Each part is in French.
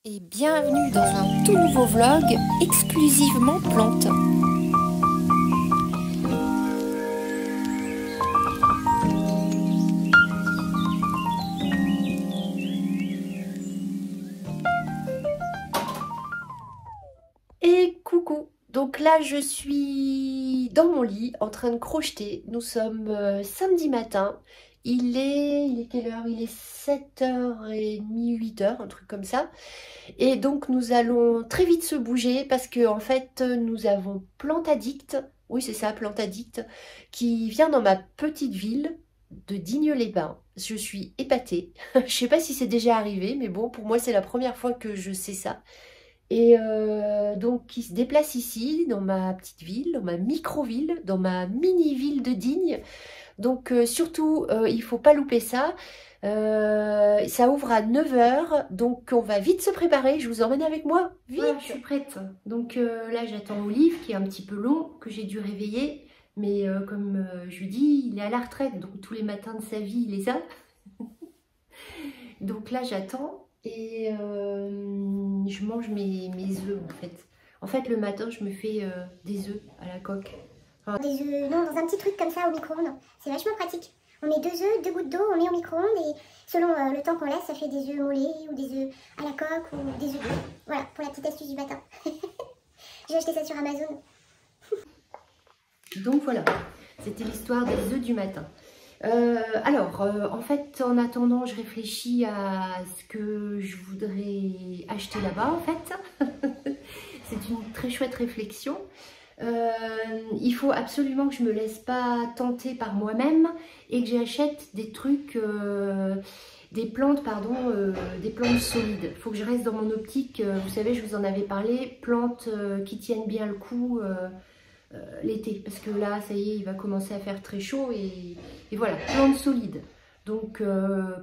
Et bienvenue dans un tout nouveau vlog exclusivement plantes. Et coucou! Donc là je suis dans mon lit en train de crocheter. Nous sommes samedi matin. Il est quelle heure? Il est 7h30, 8h, un truc comme ça. Et donc nous allons très vite se bouger parce que en fait nous avons Plante Addict, oui c'est ça, Plante Addict, qui vient dans ma petite ville de Digne-les-Bains. Je suis épatée. Je sais pas si c'est déjà arrivé, mais bon, pour moi c'est la première fois que je sais ça. Et donc il se déplace ici, dans ma petite ville, dans ma micro-ville, dans ma mini-ville de Digne. Donc surtout, il ne faut pas louper ça. Ça ouvre à 9h, donc on va vite se préparer. Je vous emmène avec moi. Vite, voilà, je suis prête. Donc là, j'attends Olive, qui est un petit peu long, que j'ai dû réveiller. Mais comme je lui dis, il est à la retraite, donc tous les matins de sa vie, il les a. Donc là, j'attends et je mange mes œufs en fait. En fait, le matin, je me fais des œufs à la coque. Enfin, des œufs, non, dans un petit truc comme ça au micro-ondes. C'est vachement pratique. On met 2 œufs, 2 gouttes d'eau, on met au micro-ondes et selon le temps qu'on laisse, ça fait des œufs mollets ou des œufs à la coque ou des œufs durs. Voilà, pour la petite astuce du matin. J'ai acheté ça sur Amazon. Donc voilà, c'était l'histoire des œufs du matin. En fait, en attendant, je réfléchis à ce que je voudrais acheter là-bas, en fait. C'est une très chouette réflexion. Il faut absolument que je me laisse pas tenter par moi-même et que j'achète des trucs, des plantes solides. Il faut que je reste dans mon optique, vous savez, je vous en avais parlé, plantes qui tiennent bien le coup l'été, parce que là, ça y est, il va commencer à faire très chaud et voilà, plantes solides. Donc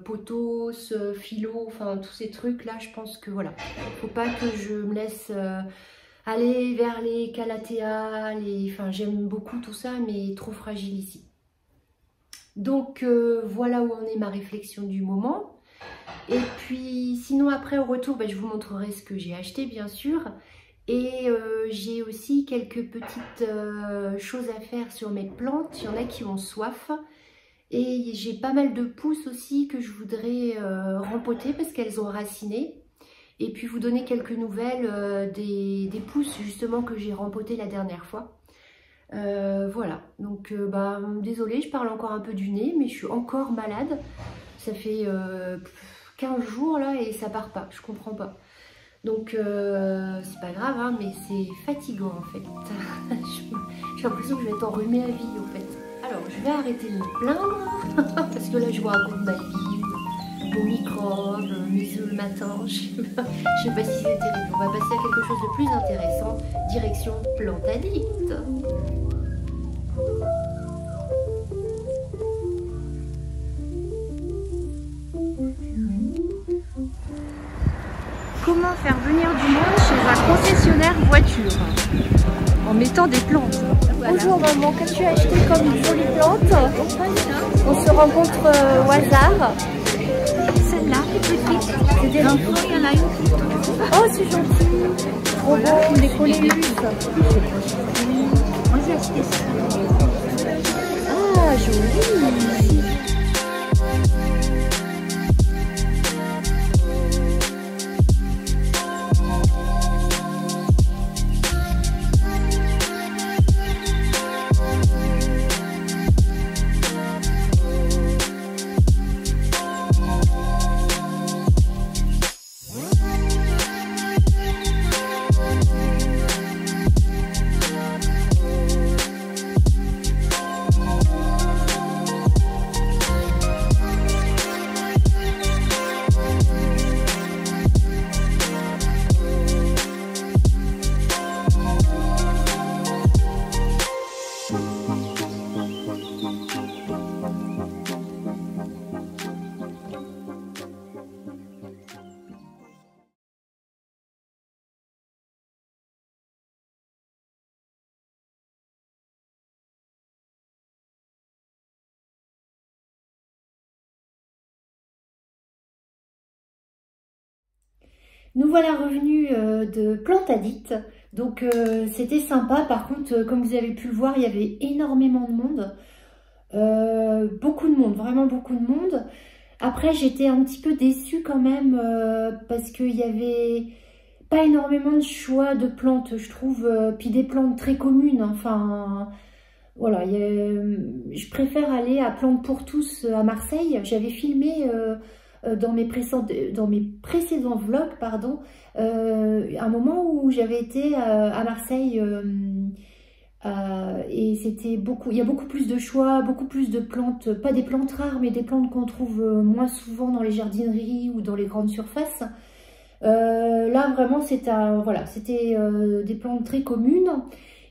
pothos, philo, enfin tous ces trucs là, je pense que voilà, faut pas que je me laisse aller vers les calathea, enfin j'aime beaucoup tout ça, mais trop fragile ici. Donc voilà où en est ma réflexion du moment. Et puis sinon après au retour, je vous montrerai ce que j'ai acheté bien sûr. Et j'ai aussi quelques petites choses à faire sur mes plantes. Il y en a qui ont soif. Et j'ai pas mal de pousses aussi que je voudrais rempoter parce qu'elles ont raciné. Et puis vous donner quelques nouvelles des pousses justement que j'ai rempotées la dernière fois. Voilà, donc désolée, je parle encore un peu du nez, mais je suis encore malade. Ça fait 15 jours là et ça part pas, je comprends pas. Donc c'est pas grave, hein, mais c'est fatigant en fait. J'ai l'impression que je vais être enrhumée à vie en fait. Alors je vais arrêter de me plaindre parce que là je vous raconte ma vie, mon microbe, mes œufs le matin. Je sais pas si c'est terrible. On va passer à quelque chose de plus intéressant. Direction Plante Addict. Comment faire venir du monde chez un concessionnaire voiture en mettant des plantes. Voilà. Bonjour maman, qu'as-tu acheté comme une jolie plante? On se rencontre au hasard. Celle-là, petite. C'est des enfants, il y en a une. Oh c'est gentil. Trop beau, des coléus. Moi j'ai acheté ça. Ah joli. Nous voilà revenus de Plantes Addicts. Donc c'était sympa. Par contre, comme vous avez pu le voir, il y avait énormément de monde. Beaucoup de monde, vraiment beaucoup de monde. Après, j'étais un petit peu déçue quand même parce qu'il y avait pas énormément de choix de plantes, je trouve. Puis des plantes très communes. Enfin, voilà. Je préfère aller à Plantes pour tous à Marseille. J'avais filmé dans mes précédents vlogs, pardon, un moment où j'avais été à Marseille et c'était il y a beaucoup plus de choix, beaucoup plus de plantes, pas des plantes rares, mais des plantes qu'on trouve moins souvent dans les jardineries ou dans les grandes surfaces. Là vraiment c'était des plantes très communes.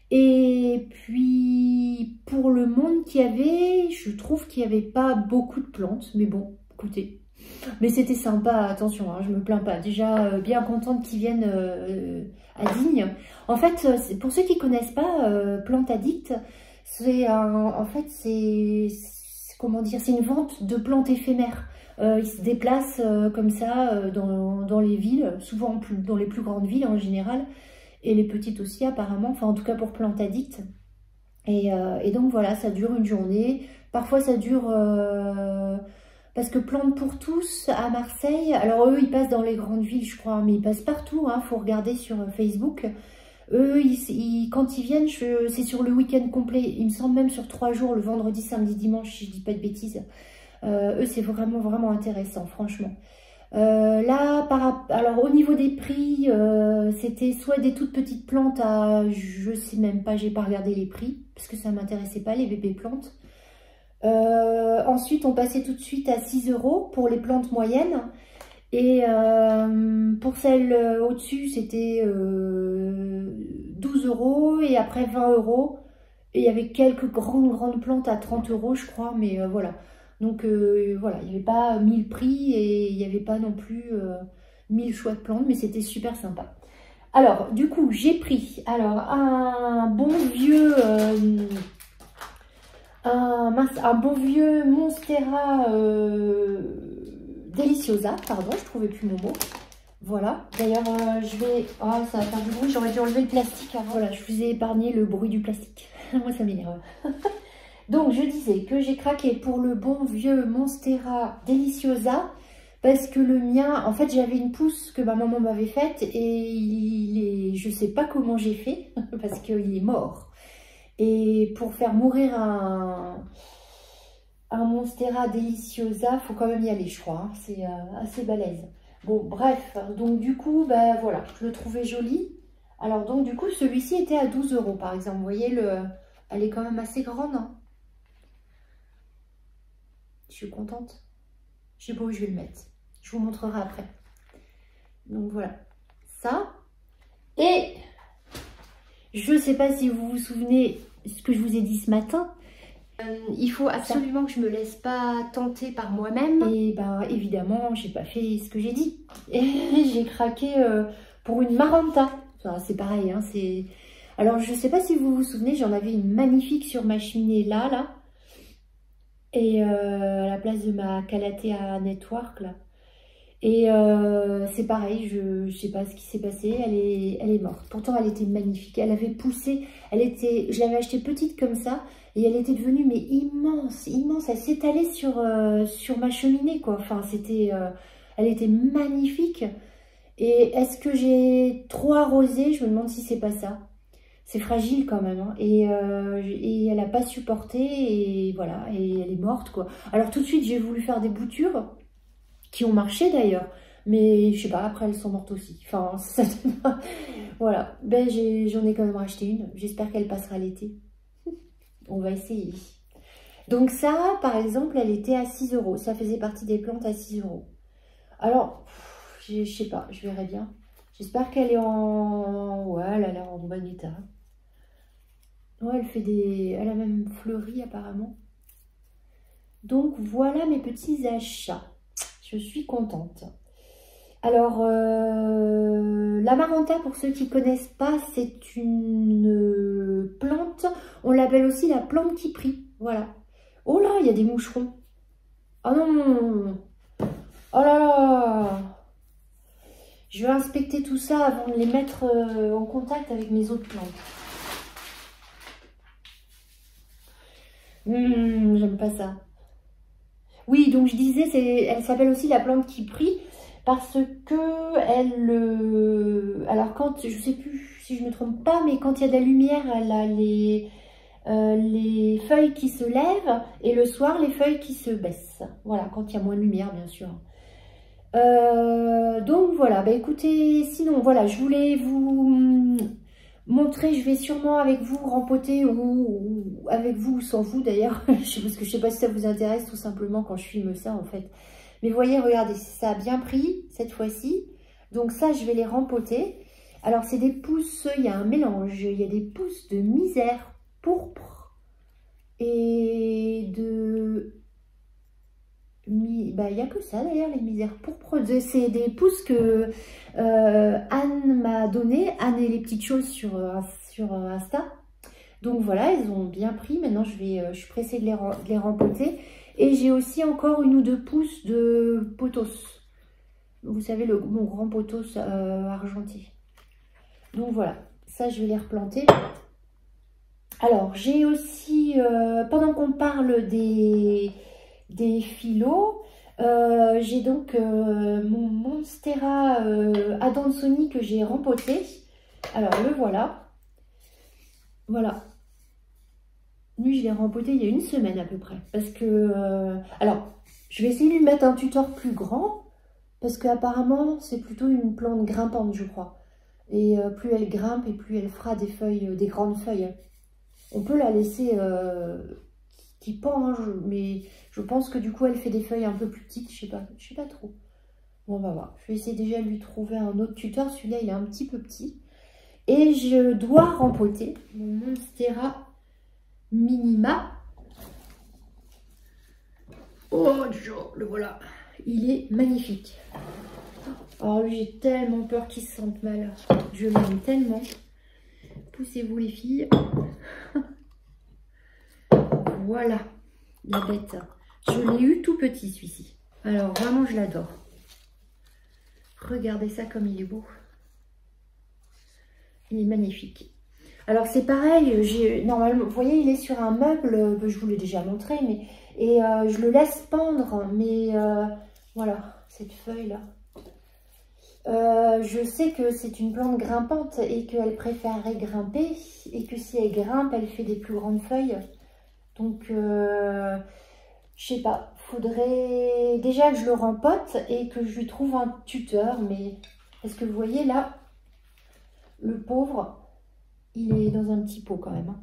Et puis pour le monde qu'il y avait, je trouve qu'il n'y avait pas beaucoup de plantes, mais bon, écoutez. Mais c'était sympa, attention, hein, je me plains pas. Déjà, bien contente qu'ils viennent à Digne. En fait, pour ceux qui ne connaissent pas Plantes Addicts, c'est comment dire, c'est une vente de plantes éphémères. Ils se déplacent comme ça dans les villes, souvent dans les plus grandes villes en général, et les petites aussi apparemment, enfin en tout cas pour Plantes Addicts. Et donc voilà, ça dure une journée. Parfois ça dure... parce que Plantes pour tous à Marseille, alors eux ils passent dans les grandes villes je crois, mais ils passent partout, hein, faut regarder sur Facebook. Eux quand ils viennent, c'est sur le week-end complet, il me semble même sur 3 jours, le vendredi, samedi, dimanche, si je dis pas de bêtises. Eux c'est vraiment vraiment intéressant franchement. Là, alors au niveau des prix, c'était soit des toutes petites plantes à, je sais même pas, j'ai pas regardé les prix, parce que ça m'intéressait pas les bébés plantes. Ensuite on passait tout de suite à 6 € pour les plantes moyennes et pour celles au-dessus c'était 12 € et après 20 € et il y avait quelques grandes plantes à 30 € je crois, mais voilà, donc voilà, il n'y avait pas 1000 prix et il n'y avait pas non plus 1000 choix de plantes, mais c'était super sympa. Alors du coup j'ai pris un bon vieux un bon vieux Monstera Deliciosa, pardon, je trouvais plus mon mot. Voilà, d'ailleurs je vais... Oh, ça va faire du bruit, j'aurais dû enlever le plastique avant. Voilà, je vous ai épargné le bruit du plastique. Moi ça m'énerve. Donc je disais que j'ai craqué pour le bon vieux Monstera Deliciosa parce que le mien, en fait j'avais une pousse que ma maman m'avait faite et je sais pas comment j'ai fait parce qu'il est mort. Et pour faire mourir un Monstera Deliciosa, il faut quand même y aller, je crois. Hein. C'est assez balèze. Bon, bref. Donc, du coup, ben voilà, je le trouvais joli. Alors, donc, du coup, celui-ci était à 12 € par exemple. Vous voyez, elle est quand même assez grande. Hein. Je suis contente. Je sais pas où je vais le mettre. Je vous montrerai après. Donc, voilà. Ça. Et je sais pas si vous vous souvenez ce que je vous ai dit ce matin. Il faut absolument que je me laisse pas tenter par moi-même. Et ben évidemment, j'ai pas fait ce que j'ai dit. Et j'ai craqué pour une Maranta. Enfin, c'est pareil, hein, c'est... Alors je sais pas si vous vous souvenez, j'en avais une magnifique sur ma cheminée là. Et à la place de ma Calathea Network là. Et c'est pareil, je sais pas ce qui s'est passé, elle est morte. Pourtant elle était magnifique, elle avait poussé, je l'avais achetée petite comme ça et elle était devenue mais immense, elle s'étalait sur ma cheminée quoi. Enfin elle était magnifique. Et est-ce que j'ai trop arrosé? Je me demande si c'est pas ça. C'est fragile quand même hein. Et elle n'a pas supporté et voilà, et elle est morte quoi. Alors tout de suite j'ai voulu faire des boutures qui ont marché d'ailleurs, mais je sais pas, après elles sont mortes aussi. Enfin, ça... voilà, ben j'en ai quand même racheté une. J'espère qu'elle passera l'été. On va essayer. Donc ça, par exemple, elle était à 6 €. Ça faisait partie des plantes à 6 €. Alors, je sais pas, je verrai bien. J'espère qu'elle est en... Ouais, elle a l'air en bon état. Ouais, elle a même fleuri apparemment. Donc voilà mes petits achats. Je suis contente. Alors, la Maranta, pour ceux qui ne connaissent pas, c'est une plante. On l'appelle aussi la plante qui prie. Voilà. Oh là, il y a des moucherons. Oh non. Oh là là. Je vais inspecter tout ça avant de les mettre en contact avec mes autres plantes. J'aime pas ça. Oui, donc je disais, elle s'appelle aussi la plante qui prie parce que elle... alors quand, je sais plus si je me trompe pas, mais quand il y a de la lumière, elle a les feuilles qui se lèvent et le soir, les feuilles qui se baissent. Voilà, quand il y a moins de lumière, bien sûr. Donc voilà, bah écoutez, sinon voilà, je voulais vous montrer, je vais sûrement avec vous rempoter ou avec vous ou sans vous d'ailleurs, parce que je sais pas si ça vous intéresse tout simplement quand je filme ça en fait. Mais voyez, regardez, ça a bien pris cette fois-ci, donc ça je vais les rempoter. Alors c'est des pousses, il y a un mélange, il y a des pousses de misère pourpre et de... Bah, il n'y a que ça d'ailleurs, les misères pourpres. C'est des pousses que Anne m'a donné. Anne et les petites choses sur Insta. Donc voilà, elles ont bien pris. Maintenant, je suis pressée de les rempoter. Et j'ai aussi encore une ou deux pousses de pothos. Vous savez, mon grand pothos argenté. Donc voilà, ça je vais les replanter. Alors, j'ai aussi, pendant qu'on parle des phyllos, j'ai donc mon Monstera Adansonii que j'ai rempoté. Alors le voilà. Voilà. Lui je l'ai rempoté il y a une semaine à peu près. Parce que alors je vais essayer de lui mettre un tuteur plus grand. Parce qu'apparemment c'est plutôt une plante grimpante je crois. Et plus elle grimpe et plus elle fera des feuilles, des grandes feuilles. On peut la laisser qui pend, hein, mais je pense que du coup elle fait des feuilles un peu plus petites, je sais pas trop. Bon, on va voir. Je vais essayer déjà de lui trouver un autre tuteur. Celui-là il est un petit peu petit. Et je dois rempoter mon Monstera Minima. Oh, le voilà. Il est magnifique. Alors lui j'ai tellement peur qu'il se sente mal. Je l'aime tellement. Poussez-vous les filles. Voilà, la bête. Je l'ai eu tout petit celui-ci. Alors vraiment je l'adore. Regardez ça comme il est beau. Il est magnifique. Alors c'est pareil, normalement, vous voyez il est sur un meuble, je vous l'ai déjà montré, mais je le laisse pendre, mais voilà, cette feuille là. Je sais que c'est une plante grimpante et qu'elle préférerait grimper, et que si elle grimpe, elle fait des plus grandes feuilles. Donc, je sais pas, faudrait déjà que je le rempote et que je lui trouve un tuteur. Mais est-ce que vous voyez là, le pauvre, il est dans un petit pot quand même. Hein.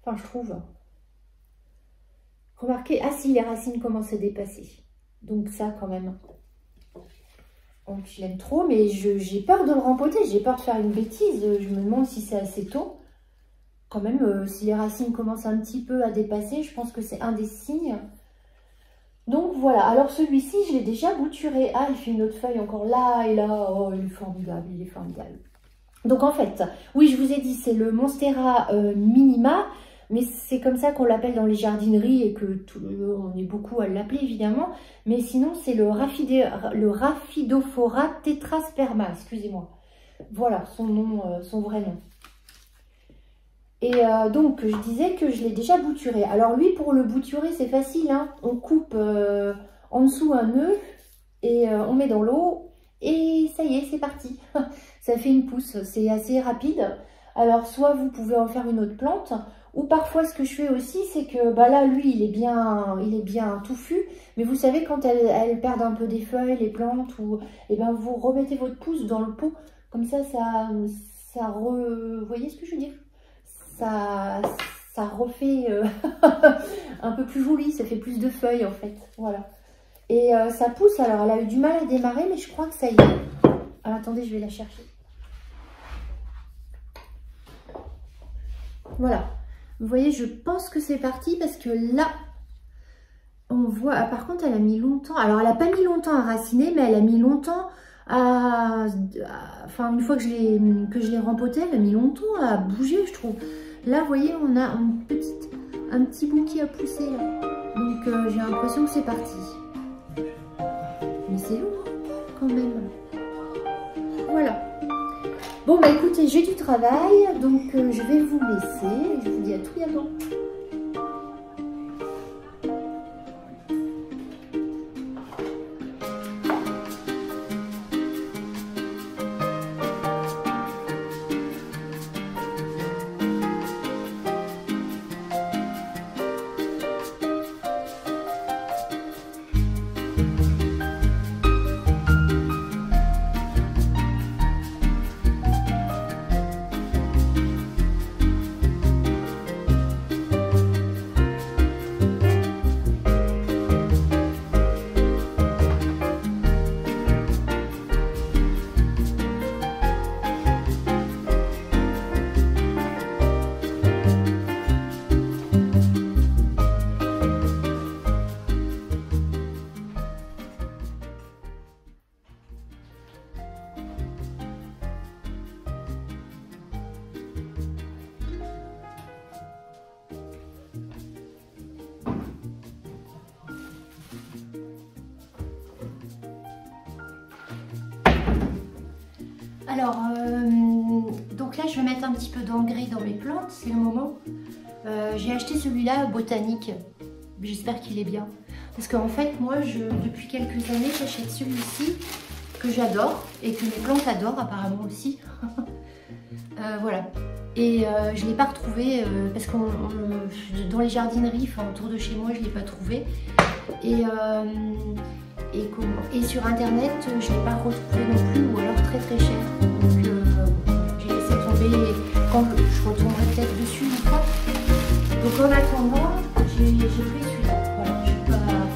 Enfin, je trouve. Remarquez, ah si, les racines commencent à dépasser. Donc ça quand même. Donc je l'aime trop, mais j'ai peur de le rempoter. J'ai peur de faire une bêtise. Je me demande si c'est assez tôt. Quand même, si les racines commencent un petit peu à dépasser, je pense que c'est un des signes. Donc voilà, alors celui-ci, je l'ai déjà bouturé. Ah, il fait une autre feuille encore là et là. Oh, il est formidable, il est formidable. Donc en fait, oui, je vous ai dit, c'est le Monstera Minima, mais c'est comme ça qu'on l'appelle dans les jardineries et que on est beaucoup à l'appeler évidemment. Mais sinon, c'est le Rhaphidophora tetrasperma, excusez-moi. Voilà, son nom, son vrai nom. Et donc, je disais que je l'ai déjà bouturé. Alors lui, pour le bouturer, c'est facile. Hein. On coupe en dessous un nœud et on met dans l'eau. Et ça y est, c'est parti. Ça fait une pousse. C'est assez rapide. Alors, soit vous pouvez en faire une autre plante. Ou parfois, ce que je fais aussi, c'est que bah là, lui, il est bien touffu. Mais vous savez, quand elles perdent un peu des feuilles, les plantes, et ben, vous remettez votre pousse dans le pot. Comme ça, vous voyez ce que je veux dire? Ça refait un peu plus joli, ça fait plus de feuilles en fait, voilà. Et ça pousse, alors elle a eu du mal à démarrer, mais je crois que ça y est. Alors attendez, je vais la chercher. Voilà, vous voyez, je pense que c'est parti parce que là, on voit, ah, par contre elle a mis longtemps, alors elle n'a pas mis longtemps à raciner, mais elle a mis longtemps enfin une fois que je l'ai rempoté, elle a mis longtemps à bouger je trouve. Là vous voyez on a un petit bout qui a poussé là. Donc j'ai l'impression que c'est parti. Mais c'est lourd quand même. Bon bah écoutez, j'ai du travail, donc je vais vous laisser. Je vous dis à tout bientôt. Alors, donc là, je vais mettre un petit peu d'engrais dans mes plantes, c'est le moment. J'ai acheté celui-là, botanique. J'espère qu'il est bien. Parce qu'en fait, moi, depuis quelques années, j'achète celui-ci que j'adore et que mes plantes adorent apparemment aussi. Voilà. Et je ne l'ai pas retrouvé parce que dans les jardineries, autour de chez moi, je ne l'ai pas trouvé. Et sur internet, je ne l'ai pas retrouvé non plus, ou alors très très cher. Donc j'ai laissé tomber, quand je retournerai peut-être dessus une fois. Donc en attendant, j'ai pris celui-là. Voilà, je suis pas grave.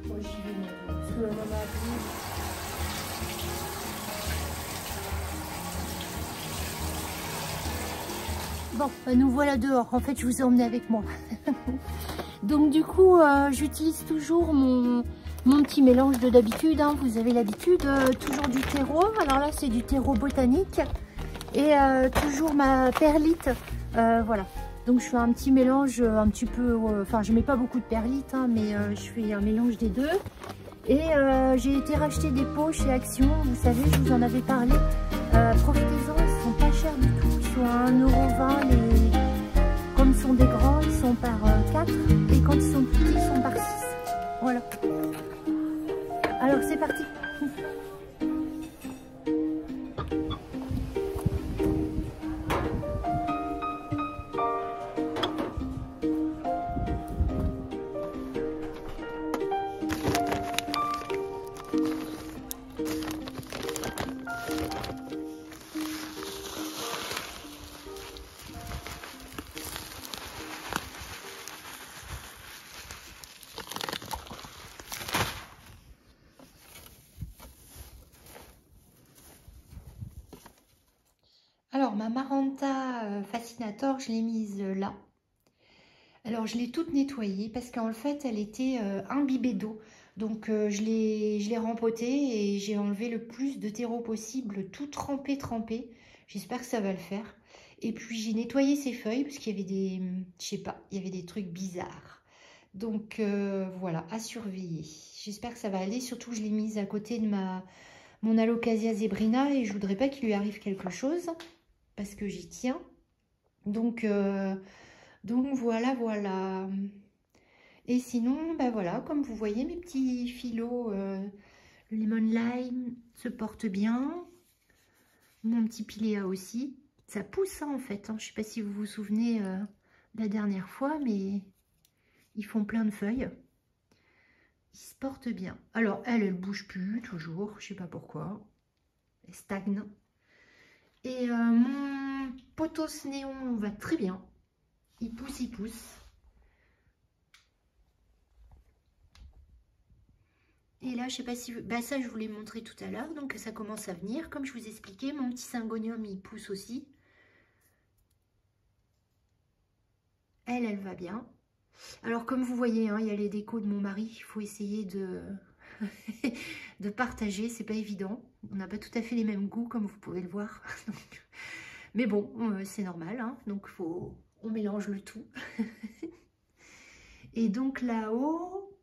Bon, j'y vais maintenant, parce que maman a appelé. Bon, nous voilà dehors. En fait, je vous ai emmené avec moi. Donc du coup, j'utilise toujours mon petit mélange de d'habitude. Hein. Vous avez l'habitude, toujours du terreau. Alors là, c'est du terreau botanique. Et toujours ma perlite. Voilà. Donc je fais un petit mélange un petit peu... Enfin, je mets pas beaucoup de perlite, hein, mais je fais un mélange des deux. Et j'ai été racheter des pots chez Action. Vous savez, je vous en avais parlé. Profitez-en, ils sont pas chers du tout. Ils sont à 1,20 €. Comme ils sont des grands, ils sont par 4. Et quand ils sont petits, ils sont par 6. Voilà. Alors c'est parti. Alors, ma Maranta Fascinator, je l'ai mise là. Alors, je l'ai toute nettoyée parce qu'en fait, elle était imbibée d'eau. Donc, je l'ai rempotée et j'ai enlevé le plus de terreau possible, tout trempé. J'espère que ça va le faire. Et puis, j'ai nettoyé ses feuilles parce qu'il y avait des, je sais pas, il y avait des trucs bizarres. Donc, voilà, à surveiller. J'espère que ça va aller. Surtout, je l'ai mise à côté de mon Alocasia zebrina et je voudrais pas qu'il lui arrive quelque chose. Parce que j'y tiens. Donc voilà. Et sinon, ben voilà, comme vous voyez, mes petits phyllos, le lemon lime se porte bien. Mon petit pilea aussi. Ça pousse hein, en fait. Hein. Je ne sais pas si vous vous souvenez la dernière fois, mais ils font plein de feuilles. Ils se portent bien. Alors, elle bouge plus, toujours. Je ne sais pas pourquoi. Elle stagne. Et mon pothos néon va très bien. Il pousse. Et là, je sais pas si... Bah, ça, je vous l'ai montré tout à l'heure. Donc, ça commence à venir. Comme je vous expliquais, mon petit syngonium, il pousse aussi. Elle va bien. Alors, comme vous voyez, hein, il y a les décos de mon mari. Il faut essayer de... de partager. C'est pas évident. On n'a pas tout à fait les mêmes goûts, comme vous pouvez le voir. Donc, Mais bon, c'est normal, hein, donc on mélange le tout. Et donc là-haut,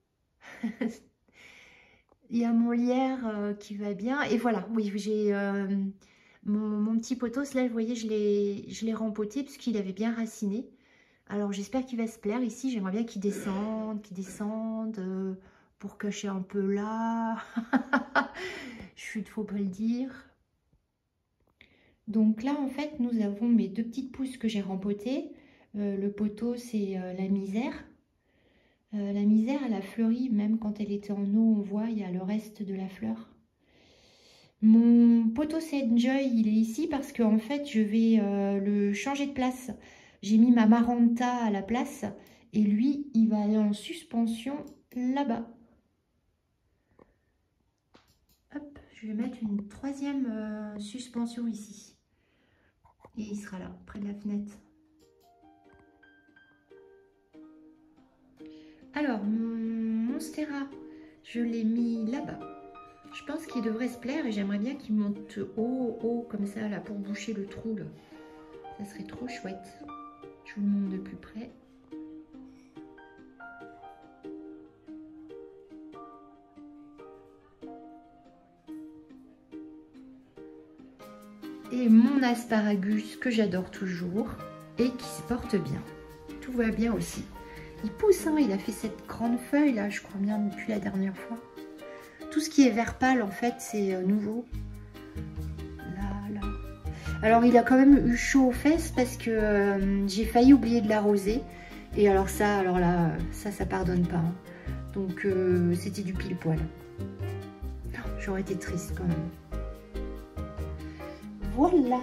il y a mon lierre qui va bien. Et voilà, oui, j'ai mon petit pothos, là, vous voyez, je l'ai rempoté parce qu'il avait bien raciné. Alors j'espère qu'il va se plaire ici. J'aimerais bien qu'il descende pour cacher un peu là. Chut, faut pas le dire. Donc là, en fait, nous avons mes 2 petites pousses que j'ai rempotées. Le poteau, c'est la misère. La misère, elle a fleuri, même quand elle était en eau, on voit, il y a le reste de la fleur. Mon poteau c'est Enjoy, il est ici parce que en fait, je vais le changer de place. J'ai mis ma Maranta à la place et lui, il va aller en suspension là-bas. Hop, je vais mettre une 3e suspension ici. Et il sera là, près de la fenêtre. Alors, mon Monstera, je l'ai mis là-bas. Je pense qu'il devrait se plaire et j'aimerais bien qu'il monte haut, comme ça, là, pour boucher le trou, là. Ça serait trop chouette. Je vous le montre de plus près. Et mon asparagus que j'adore toujours et qui se porte bien. Tout va bien aussi. Il pousse, hein, il a fait cette grande feuille là, je crois bien depuis la dernière fois. Tout ce qui est vert pâle en fait, c'est nouveau. Là. Alors il a quand même eu chaud aux fesses parce que j'ai failli oublier de l'arroser. Et alors là, ça pardonne pas. Hein. Donc c'était du pile poil. J'aurais été triste quand même. Voilà.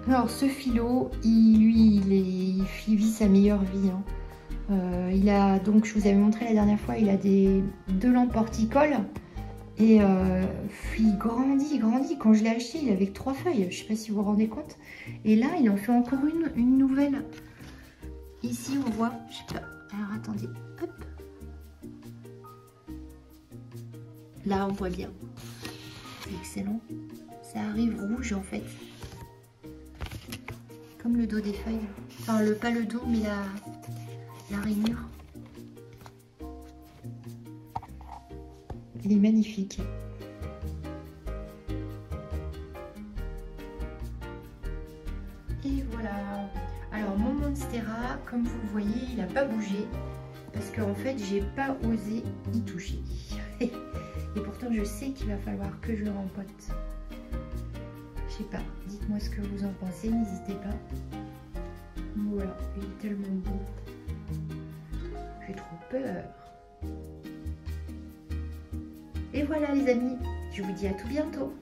Alors ce philo, il vit sa meilleure vie. Hein. Il a donc, je vous avais montré la dernière fois, il a 2 lampes horticoles et il grandit. Quand je l'ai acheté, il avait que 3 feuilles. Je sais pas si vous vous rendez compte. Et là, il en fait encore une nouvelle. Ici, on voit, je sais pas. Alors attendez, hop. Là, on voit bien. C'est excellent. Ça arrive rouge en fait. Comme le dos des feuilles. Enfin, pas le dos, mais la rainure. Elle est magnifique. Et voilà. Alors, mon Monstera, comme vous le voyez, il n'a pas bougé. Parce qu'en fait, j'ai pas osé y toucher. Et pourtant, je sais qu'il va falloir que je le rempote. Je sais pas, dites-moi ce que vous en pensez, n'hésitez pas. Voilà, il est tellement beau. J'ai trop peur. Et voilà les amis, je vous dis à tout bientôt.